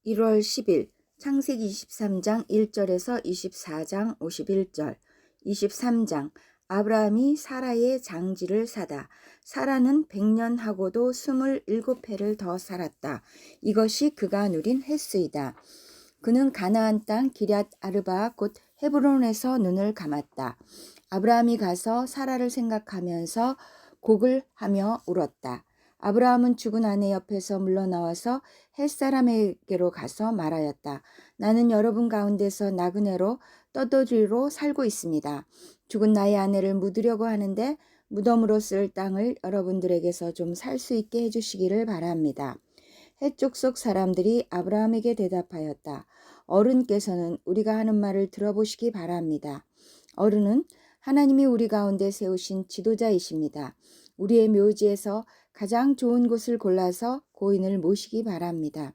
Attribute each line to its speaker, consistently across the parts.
Speaker 1: 1월 10일 창세기 23장 1절에서 24장 51절 23장 아브라함이 사라의 장지를 사다. 사라는 100년하고도 27해를 더 살았다. 이것이 그가 누린 횟수이다. 그는 가나안 땅 기럇 아르바 곧 헤브론에서 눈을 감았다. 아브라함이 가서 사라를 생각하면서 곡을 하며 울었다. 아브라함은 죽은 아내 옆에서 물러나와서 햇사람에게로 가서 말하였다. 나는 여러분 가운데서 나그네로 떠돌이로 살고 있습니다. 죽은 나의 아내를 묻으려고 하는데 무덤으로 쓸 땅을 여러분들에게서 좀 살 수 있게 해주시기를 바랍니다. 해쪽 속 사람들이 아브라함에게 대답하였다. 어른께서는 우리가 하는 말을 들어보시기 바랍니다. 어른은 하나님이 우리 가운데 세우신 지도자이십니다. 우리의 묘지에서 가장 좋은 곳을 골라서 고인을 모시기 바랍니다.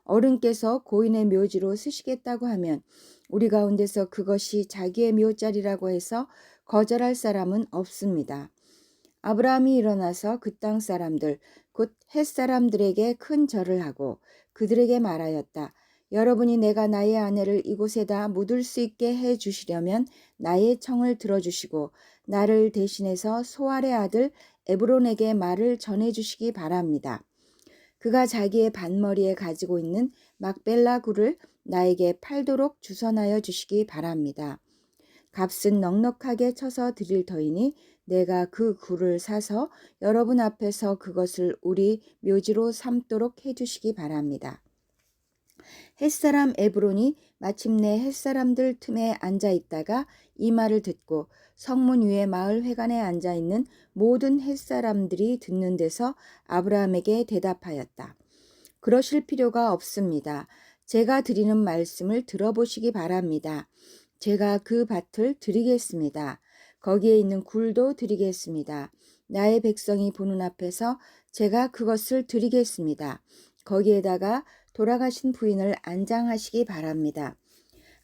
Speaker 1: 어른께서 고인의 묘지로 쓰시겠다고 하면 우리 가운데서 그것이 자기의 묘자리라고 해서 거절할 사람은 없습니다. 아브라함이 일어나서 그 땅 사람들 곧 헷 사람들에게 큰 절을 하고 그들에게 말하였다. 여러분이 내가 나의 아내를 이곳에다 묻을 수 있게 해 주시려면 나의 청을 들어주시고 나를 대신해서 소알의 아들 에브론에게 말을 전해주시기 바랍니다. 그가 자기의 반머리에 가지고 있는 막벨라 굴을 나에게 팔도록 주선하여 주시기 바랍니다. 값은 넉넉하게 쳐서 드릴 터이니 내가 그 굴을 사서 여러분 앞에서 그것을 우리 묘지로 삼도록 해주시기 바랍니다. 햇사람 에브론이 마침내 햇사람들 틈에 앉아 있다가 이 말을 듣고 성문 위에 마을 회관에 앉아 있는 모든 햇사람들이 듣는 데서 아브라함에게 대답하였다. 그러실 필요가 없습니다. 제가 드리는 말씀을 들어보시기 바랍니다. 제가 그 밭을 드리겠습니다. 거기에 있는 굴도 드리겠습니다. 나의 백성이 보는 앞에서 제가 그것을 드리겠습니다. 거기에다가 돌아가신 부인을 안장하시기 바랍니다.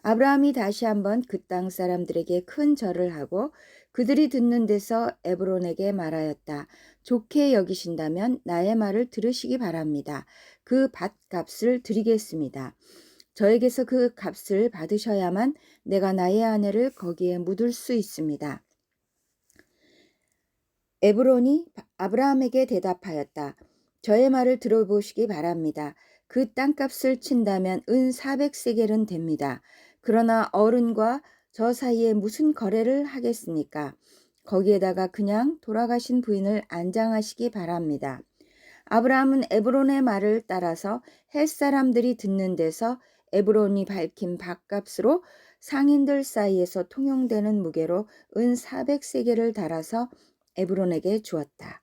Speaker 1: 아브라함이 다시 한번 그 땅 사람들에게 큰 절을 하고 그들이 듣는 데서 에브론에게 말하였다. 좋게 여기신다면 나의 말을 들으시기 바랍니다. 그 밭값을 드리겠습니다. 저에게서 그 값을 받으셔야만 내가 나의 아내를 거기에 묻을 수 있습니다. 에브론이 아브라함에게 대답하였다. 저의 말을 들어보시기 바랍니다. 그 땅값을 친다면 은 400세겔은 됩니다. 그러나 어른과 저 사이에 무슨 거래를 하겠습니까? 거기에다가 그냥 돌아가신 부인을 안장하시기 바랍니다. 아브라함은 에브론의 말을 따라서 헷 사람들이 듣는 데서 에브론이 밝힌 밭값으로 상인들 사이에서 통용되는 무게로 은 400세겔을 달아서 에브론에게 주었다.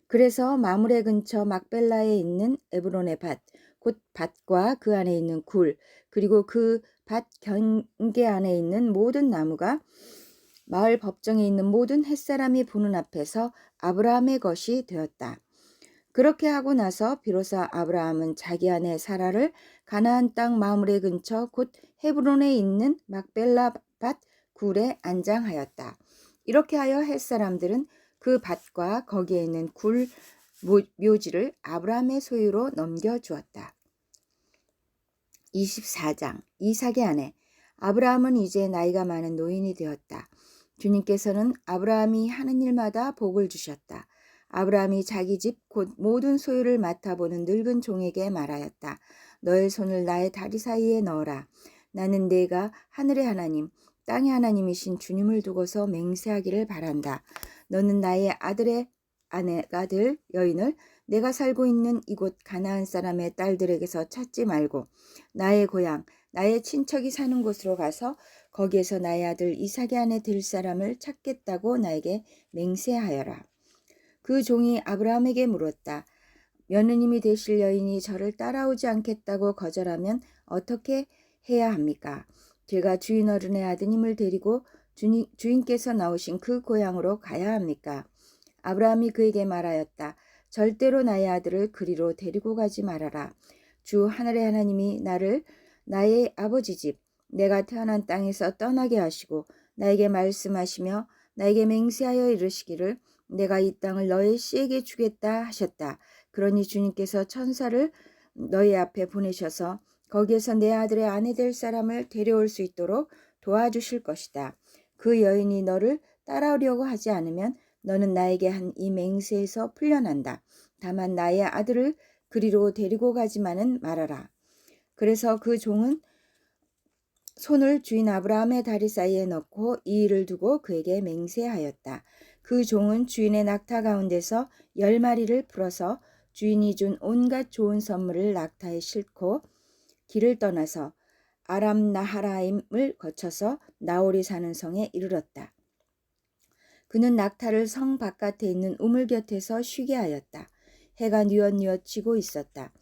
Speaker 1: 그래서 마므레 근처 막벨라에 있는 에브론의 밭, 곧 밭과 그 안에 있는 굴, 그리고 그 밭 경계 안에 있는 모든 나무가 마을 법정에 있는 모든 햇사람이 보는 앞에서 아브라함의 것이 되었다. 그렇게 하고 나서 비로소 아브라함은 자기 아내 사라를 가나안 땅 마므레 근처 곧 헤브론에 있는 막벨라 밭 굴에 안장하였다. 이렇게 하여 헷 사람들은 그 밭과 거기에 있는 굴 묘지를 아브라함의 소유로 넘겨주었다. 24장 이삭의 아내. 아브라함은 이제 나이가 많은 노인이 되었다. 주님께서는 아브라함이 하는 일마다 복을 주셨다. 아브라함이 자기 집 곧 모든 소유를 맡아보는 늙은 종에게 말하였다. 너의 손을 나의 다리 사이에 넣어라. 나는 내가 하늘의 하나님, 땅의 하나님이신 주님을 두고서 맹세하기를 바란다. 너는 나의 아들의 아내가 될 여인을 내가 살고 있는 이곳 가나안 사람의 딸들에게서 찾지 말고 나의 고향, 나의 친척이 사는 곳으로 가서 거기에서 나의 아들 이삭의 아내 될 사람을 찾겠다고 나에게 맹세하여라. 그 종이 아브라함에게 물었다. 며느님이 되실 여인이 저를 따라오지 않겠다고 거절하면 어떻게 해야 합니까? 제가 주인 어른의 아드님을 데리고 주인께서 나오신 그 고향으로 가야 합니까? 아브라함이 그에게 말하였다. 절대로 나의 아들을 그리로 데리고 가지 말아라. 주 하늘의 하나님이 나를 나의 아버지 집, 내가 태어난 땅에서 떠나게 하시고 나에게 말씀하시며 나에게 맹세하여 이르시기를 내가 이 땅을 너의 씨에게 주겠다 하셨다. 그러니 주님께서 천사를 너희 앞에 보내셔서 거기에서 내 아들의 아내 될 사람을 데려올 수 있도록 도와주실 것이다. 그 여인이 너를 따라오려고 하지 않으면 너는 나에게 한 이 맹세에서 풀려난다. 다만 나의 아들을 그리로 데리고 가지만은 말아라. 그래서 그 종은 손을 주인 아브라함의 다리 사이에 넣고 이 일을 두고 그에게 맹세하였다. 그 종은 주인의 낙타 가운데서 10마리를 풀어서 주인이 준 온갖 좋은 선물을 낙타에 싣고 길을 떠나서 아람 나하라임을 거쳐서 나홀이 사는 성에 이르렀다. 그는 낙타를 성 바깥에 있는 우물 곁에서 쉬게 하였다. 해가 뉘엿뉘엿 지고 있었다.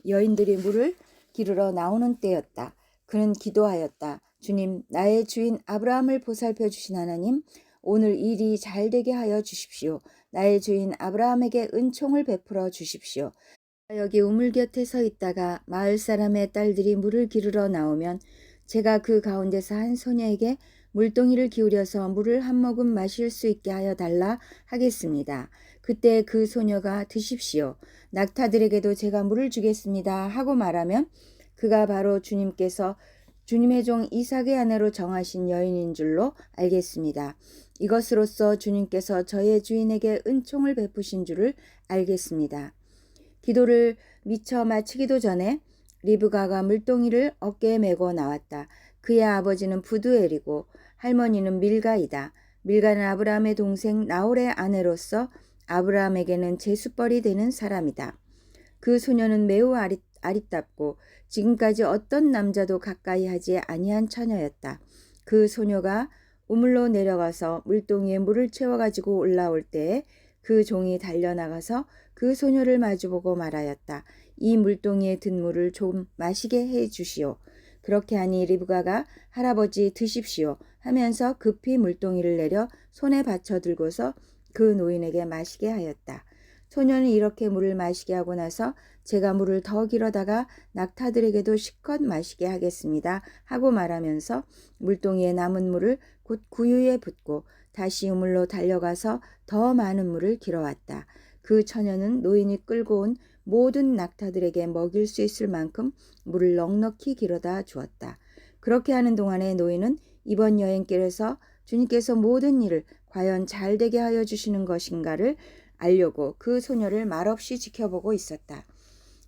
Speaker 1: 여인들이 물을 기르러 나오는 때였다. 그는 기도하였다. 주님, 나의 주인 아브라함을 보살펴 주신 하나님, 오늘 일이 잘 되게 하여 주십시오. 나의 주인 아브라함에게 은총을 베풀어 주십시오. 여기 우물 곁에 서 있다가 마을 사람의 딸들이 물을 기르러 나오면 제가 그 가운데서 한 소녀에게 물동이를 기울여서 물을 한 모금 마실 수 있게 하여 달라 하겠습니다. 그때 그 소녀가 드십시오. 낙타들에게도 제가 물을 주겠습니다 하고 말하면 그가 바로 주님께서 주님의 종 이삭의 아내로 정하신 여인인 줄로 알겠습니다. 이것으로써 주님께서 저의 주인에게 은총을 베푸신 줄을 알겠습니다. 기도를 미처 마치기도 전에 리브가가 물동이를 어깨에 메고 나왔다. 그의 아버지는 부두엘이고 할머니는 밀가이다. 밀가는 아브라함의 동생 나홀의 아내로서 아브라함에게는 제수벌이 되는 사람이다. 그 소녀는 매우 아리답고 지금까지 어떤 남자도 가까이 하지 아니한 처녀였다. 그 소녀가 우물로 내려가서 물동이에 물을 채워가지고 올라올 때에 그 종이 달려나가서 그 소녀를 마주보고 말하였다. 이 물동이에 든 물을 좀 마시게 해 주시오. 그렇게 하니 리브가가 할아버지 드십시오 하면서 급히 물동이를 내려 손에 받쳐 들고서 그 노인에게 마시게 하였다. 소녀는 이렇게 물을 마시게 하고 나서 제가 물을 더 길어다가 낙타들에게도 실컷 마시게 하겠습니다 하고 말하면서 물동이에 남은 물을 곧 구유에 붓고 다시 우물로 달려가서 더 많은 물을 길어왔다. 그 처녀는 노인이 끌고 온 모든 낙타들에게 먹일 수 있을 만큼 물을 넉넉히 길어다 주었다. 그렇게 하는 동안에 노인은 이번 여행길에서 주님께서 모든 일을 과연 잘 되게 하여 주시는 것인가를 알려고 그 소녀를 말없이 지켜보고 있었다.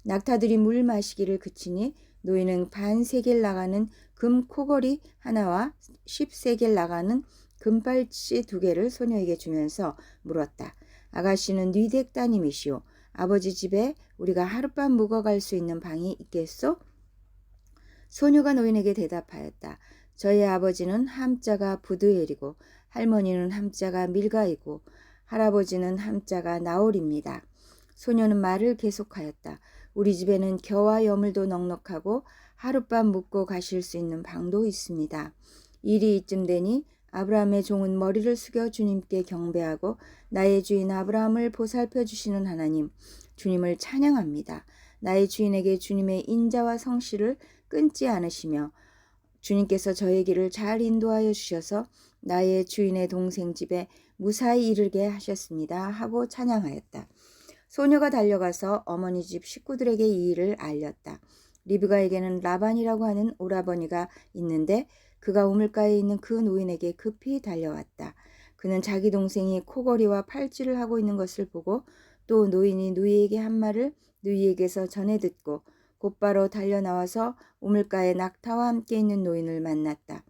Speaker 1: 낙타들이 물 마시기를 그치니 노인은 반세겔 나가는 금 코걸이 하나와 10세겔 나가는 금팔찌 2개를 소녀에게 주면서 물었다. 아가씨는 뉘댁 따님이시오. 아버지 집에 우리가 하룻밤 묵어갈 수 있는 방이 있겠소? 소녀가 노인에게 대답하였다. 저희 아버지는 함자가 부드엘이고 할머니는 함자가 밀가이고 할아버지는 함자가 나홀입니다. 소녀는 말을 계속하였다. 우리 집에는 겨와 여물도 넉넉하고 하룻밤 묵고 가실 수 있는 방도 있습니다. 일이 이쯤 되니 아브라함의 종은 머리를 숙여 주님께 경배하고 나의 주인 아브라함을 보살펴 주시는 하나님, 주님을 찬양합니다. 나의 주인에게 주님의 인자와 성실을 끊지 않으시며 주님께서 저의 길을 잘 인도하여 주셔서 나의 주인의 동생 집에 무사히 이르게 하셨습니다 하고 찬양하였다. 소녀가 달려가서 어머니 집 식구들에게 이 일을 알렸다. 리브가에게는 라반이라고 하는 오라버니가 있는데 그가 우물가에 있는 그 노인에게 급히 달려왔다. 그는 자기 동생이 코걸이와 팔찌를 하고 있는 것을 보고 또 노인이 누이에게 한 말을 누이에게서 전해 듣고 곧바로 달려나와서 우물가에 낙타와 함께 있는 노인을 만났다.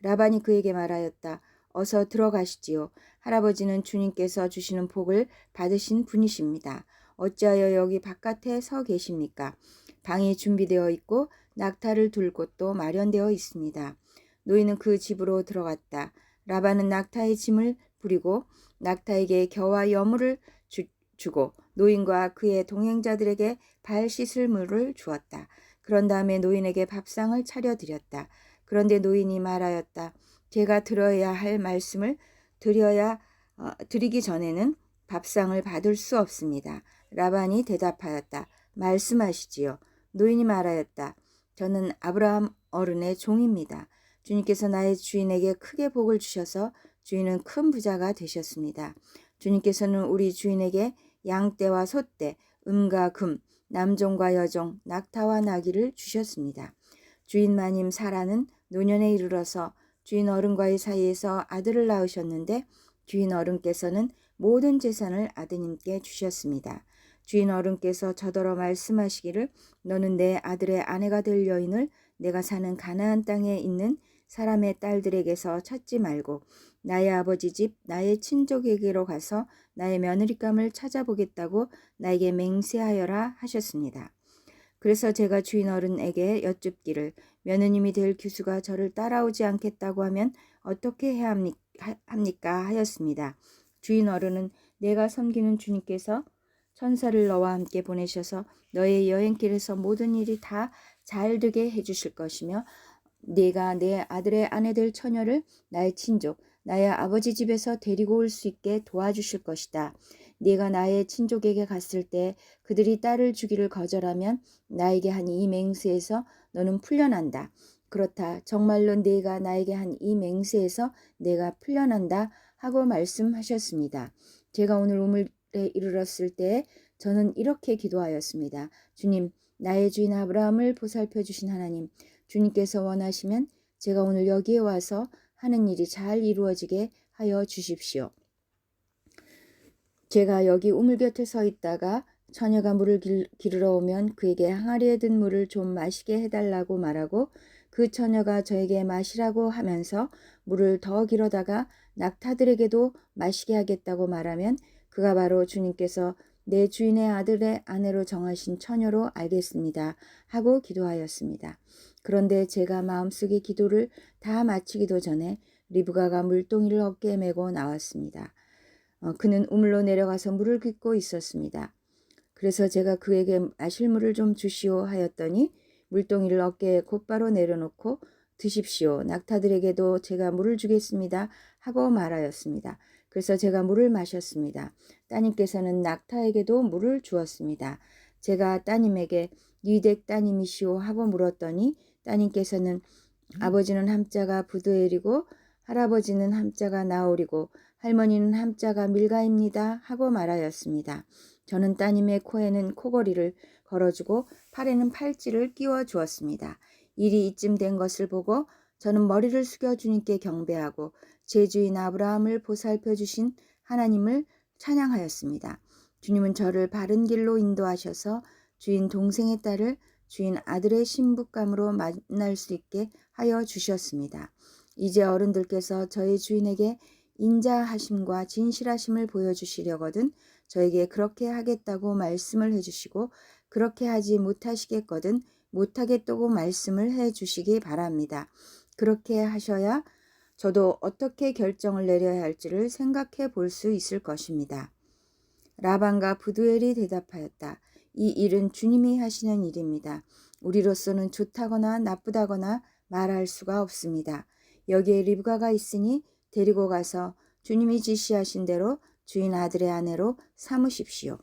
Speaker 1: 라반이 그에게 말하였다. 어서 들어가시지요. 할아버지는 주님께서 주시는 복을 받으신 분이십니다. 어찌하여 여기 바깥에 서 계십니까? 방이 준비되어 있고 낙타를 둘 곳도 마련되어 있습니다. 노인은 그 집으로 들어갔다. 라반은 낙타의 짐을 부리고 낙타에게 겨와 여물을 주고 노인과 그의 동행자들에게 발 씻을 물을 주었다. 그런 다음에 노인에게 밥상을 차려드렸다. 그런데 노인이 말하였다. 제가 들어야 할 말씀을 드리기 전에는 밥상을 받을 수 없습니다. 라반이 대답하였다. 말씀하시지요. 노인이 말하였다. 저는 아브라함 어른의 종입니다. 주님께서 나의 주인에게 크게 복을 주셔서 주인은 큰 부자가 되셨습니다. 주님께서는 우리 주인에게 양떼와 소떼, 음과 금, 남종과 여종, 낙타와 나귀를 주셨습니다. 주인 마님 사라는 노년에 이르러서 주인 어른과의 사이에서 아들을 낳으셨는데 주인 어른께서는 모든 재산을 아드님께 주셨습니다. 주인 어른께서 저더러 말씀하시기를 너는 내 아들의 아내가 될 여인을 내가 사는 가나안 땅에 있는 사람의 딸들에게서 찾지 말고 나의 아버지 집 나의 친족에게로 가서 나의 며느리감을 찾아보겠다고 나에게 맹세하여라 하셨습니다. 그래서 제가 주인 어른에게 여쭙기를 며느님이 될 규수가 저를 따라오지 않겠다고 하면 어떻게 해야 합니까 하였습니다. 주인 어른은 내가 섬기는 주님께서 천사를 너와 함께 보내셔서 너의 여행길에서 모든 일이 다 잘 되게 해주실 것이며 네가 내 아들의 아내 될 처녀를 나의 친족, 나의 아버지 집에서 데리고 올 수 있게 도와주실 것이다. 네가 나의 친족에게 갔을 때 그들이 딸을 주기를 거절하면 나에게 한 이 맹세에서 너는 풀려난다. 그렇다. 정말로 네가 나에게 한 이 맹세에서 내가 풀려난다 하고 말씀하셨습니다. 제가 오늘 우물에 이르렀을 때 저는 이렇게 기도하였습니다. 주님, 나의 주인 아브라함을 보살펴 주신 하나님, 주님께서 원하시면 제가 오늘 여기에 와서 하는 일이 잘 이루어지게 하여 주십시오. 제가 여기 우물 곁에 서 있다가 처녀가 물을 기르러 오면 그에게 항아리에 든 물을 좀 마시게 해달라고 말하고 그 처녀가 저에게 마시라고 하면서 물을 더 길어다가 낙타들에게도 마시게 하겠다고 말하면 그가 바로 주님께서 내 주인의 아들의 아내로 정하신 처녀로 알겠습니다 하고 기도하였습니다. 그런데 제가 마음속의 기도를 다 마치기도 전에 리브가가 물동이를 어깨에 메고 나왔습니다. 그는 우물로 내려가서 물을 깃고 있었습니다. 그래서 제가 그에게 마실 물을 좀 주시오 하였더니 물동이를 어깨에 곧바로 내려놓고 드십시오. 낙타들에게도 제가 물을 주겠습니다 하고 말하였습니다. 그래서 제가 물을 마셨습니다. 따님께서는 낙타에게도 물을 주었습니다. 제가 따님에게 니댁 따님이시오 하고 물었더니 따님께서는 아버지는 함자가 부드엘이고 할아버지는 함자가 나올이고 할머니는 함자가 밀가입니다 하고 말하였습니다. 저는 따님의 코에는 코걸이를 걸어주고 팔에는 팔찌를 끼워 주었습니다. 일이 이쯤 된 것을 보고 저는 머리를 숙여 주님께 경배하고 제 주인 아브라함을 보살펴 주신 하나님을 찬양하였습니다. 주님은 저를 바른 길로 인도하셔서 주인 동생의 딸을 주인 아들의 신부감으로 만날 수 있게 하여 주셨습니다. 이제 어른들께서 저희 주인에게 인자하심과 진실하심을 보여주시려거든 저에게 그렇게 하겠다고 말씀을 해주시고 그렇게 하지 못하시겠거든 못하겠다고 말씀을 해주시기 바랍니다. 그렇게 하셔야 저도 어떻게 결정을 내려야 할지를 생각해 볼 수 있을 것입니다. 라반과 부두엘이 대답하였다. 이 일은 주님이 하시는 일입니다. 우리로서는 좋다거나 나쁘다거나 말할 수가 없습니다. 여기에 리브가가 있으니 데리고 가서 주님이 지시하신 대로 주인 아들의 아내로 삼으십시오.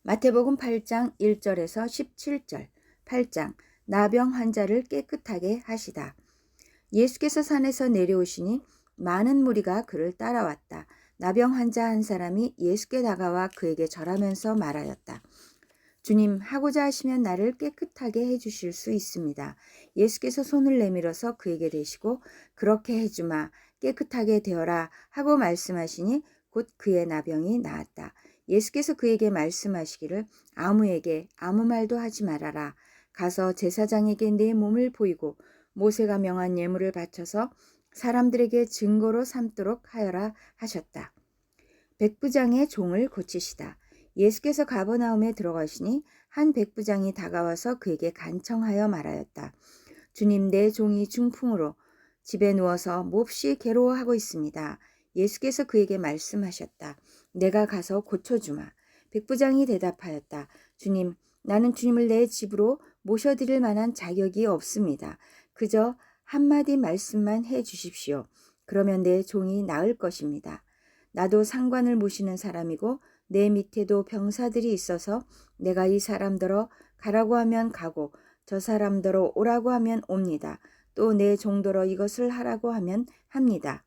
Speaker 1: 마태복음 8장 1절에서 17절 8장 나병 환자를 깨끗하게 하시다. 예수께서 산에서 내려오시니 많은 무리가 그를 따라왔다. 나병 환자 한 사람이 예수께 다가와 그에게 절하면서 말하였다. 주님, 하고자 하시면 나를 깨끗하게 해주실 수 있습니다. 예수께서 손을 내밀어서 그에게 대시고 그렇게 해주마, 깨끗하게 되어라 하고 말씀하시니 곧 그의 나병이 나았다. 예수께서 그에게 말씀하시기를 아무에게 아무 말도 하지 말아라. 가서 제사장에게 네 몸을 보이고 모세가 명한 예물을 바쳐서 사람들에게 증거로 삼도록 하여라 하셨다. 백부장의 종을 고치시다. 예수께서 가버나움에 들어가시니 한 백부장이 다가와서 그에게 간청하여 말하였다. 주님, 내 종이 중풍으로 집에 누워서 몹시 괴로워하고 있습니다. 예수께서 그에게 말씀하셨다. 내가 가서 고쳐주마. 백부장이 대답하였다. 주님, 나는 주님을 내 집으로 모셔드릴 만한 자격이 없습니다. 그저 한마디 말씀만 해 주십시오. 그러면 내 종이 나을 것입니다. 나도 상관을 모시는 사람이고 내 밑에도 병사들이 있어서 내가 이 사람더러 가라고 하면 가고 저 사람더러 오라고 하면 옵니다. 또 내 종더러 이것을 하라고 하면 합니다.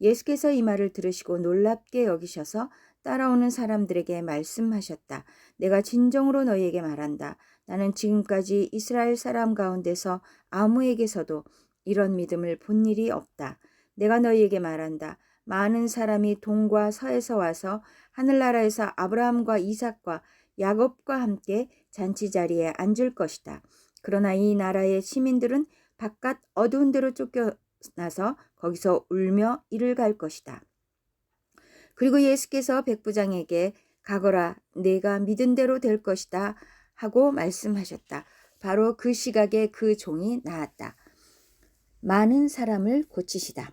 Speaker 1: 예수께서 이 말을 들으시고 놀랍게 여기셔서 따라오는 사람들에게 말씀하셨다. 내가 진정으로 너희에게 말한다. 나는 지금까지 이스라엘 사람 가운데서 아무에게서도 이런 믿음을 본 일이 없다. 내가 너희에게 말한다. 많은 사람이 동과 서에서 와서 하늘나라에서 아브라함과 이삭과 야곱과 함께 잔치자리에 앉을 것이다. 그러나 이 나라의 시민들은 바깥 어두운 데로 쫓겨나서 거기서 울며 이를 갈 것이다. 그리고 예수께서 백부장에게 가거라, 내가 믿은 대로 될 것이다 하고 말씀하셨다. 바로 그 시각에 그 종이 나았다. 많은 사람을 고치시다.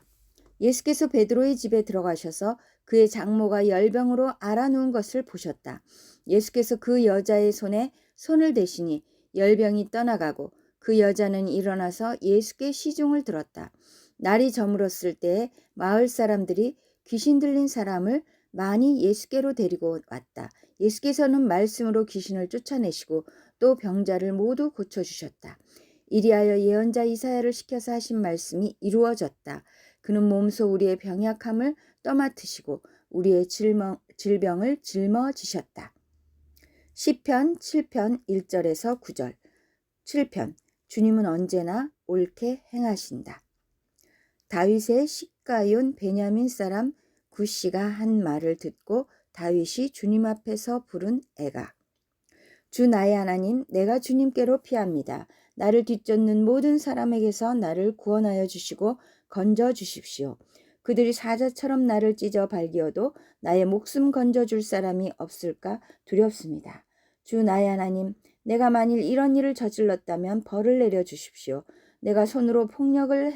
Speaker 1: 예수께서 베드로의 집에 들어가셔서 그의 장모가 열병으로 앓아누운 것을 보셨다. 예수께서 그 여자의 손에 손을 대시니 열병이 떠나가고 그 여자는 일어나서 예수께 시중을 들었다. 날이 저물었을 때에 마을 사람들이 귀신 들린 사람을 많이 예수께로 데리고 왔다. 예수께서는 말씀으로 귀신을 쫓아내시고 또 병자를 모두 고쳐주셨다. 이리하여 예언자 이사야를 시켜서 하신 말씀이 이루어졌다. 그는 몸소 우리의 병약함을 떠맡으시고 우리의 질병을 짊어지셨다. 시편 7편 1절에서 9절. 7편. 주님은 언제나 옳게 행하신다. 다윗의 시가온 베냐민 사람 구시가 한 말을 듣고 다윗이 주님 앞에서 부른 애가. 주 나의 하나님, 내가 주님께로 피합니다. 나를 뒤쫓는 모든 사람에게서 나를 구원하여 주시고 건져 주십시오. 그들이 사자처럼 나를 찢어 발기어도 나의 목숨 건져줄 사람이 없을까 두렵습니다. 주 나의 하나님, 내가 만일 이런 일을 저질렀다면 벌을 내려 주십시오. 내가 손으로 폭력을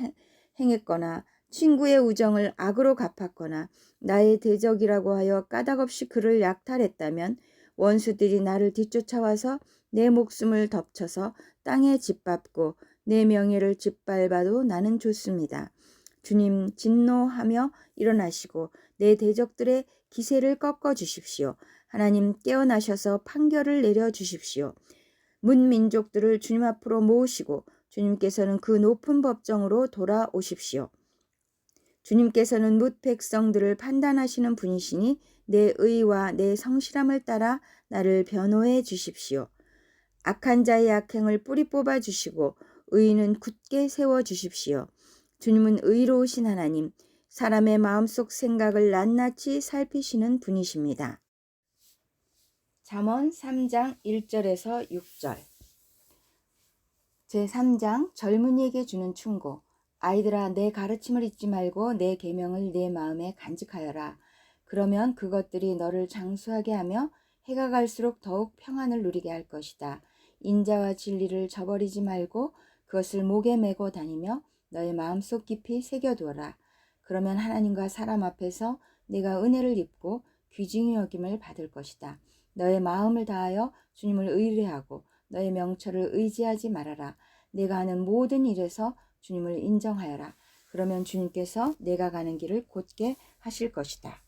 Speaker 1: 행했거나 친구의 우정을 악으로 갚았거나 나의 대적이라고 하여 까닭없이 그를 약탈했다면 원수들이 나를 뒤쫓아와서 내 목숨을 덮쳐서 땅에 짓밟고 내 명예를 짓밟아도 나는 좋습니다. 주님 진노하며 일어나시고 내 대적들의 기세를 꺾어 주십시오. 하나님 깨어나셔서 판결을 내려 주십시오. 문 민족들을 주님 앞으로 모으시고 주님께서는 그 높은 법정으로 돌아오십시오. 주님께서는 뭇 백성들을 판단하시는 분이시니 내 의와 내 성실함을 따라 나를 변호해 주십시오. 악한 자의 악행을 뿌리 뽑아 주시고 의인은 굳게 세워 주십시오. 주님은 의로우신 하나님, 사람의 마음속 생각을 낱낱이 살피시는 분이십니다. 잠언 3장 1절에서 6절. 제3장 젊은이에게 주는 충고. 아이들아, 내 가르침을 잊지 말고 내 계명을 내 마음에 간직하여라. 그러면 그것들이 너를 장수하게 하며 해가 갈수록 더욱 평안을 누리게 할 것이다. 인자와 진리를 저버리지 말고 그것을 목에 메고 다니며 너의 마음속 깊이 새겨두어라. 그러면 하나님과 사람 앞에서 내가 은혜를 입고 귀중히 여김을 받을 것이다. 너의 마음을 다하여 주님을 의뢰하고 너의 명철을 의지하지 말아라. 내가 하는 모든 일에서 주님을 인정하여라. 그러면 주님께서 내가 가는 길을 곧게 하실 것이다.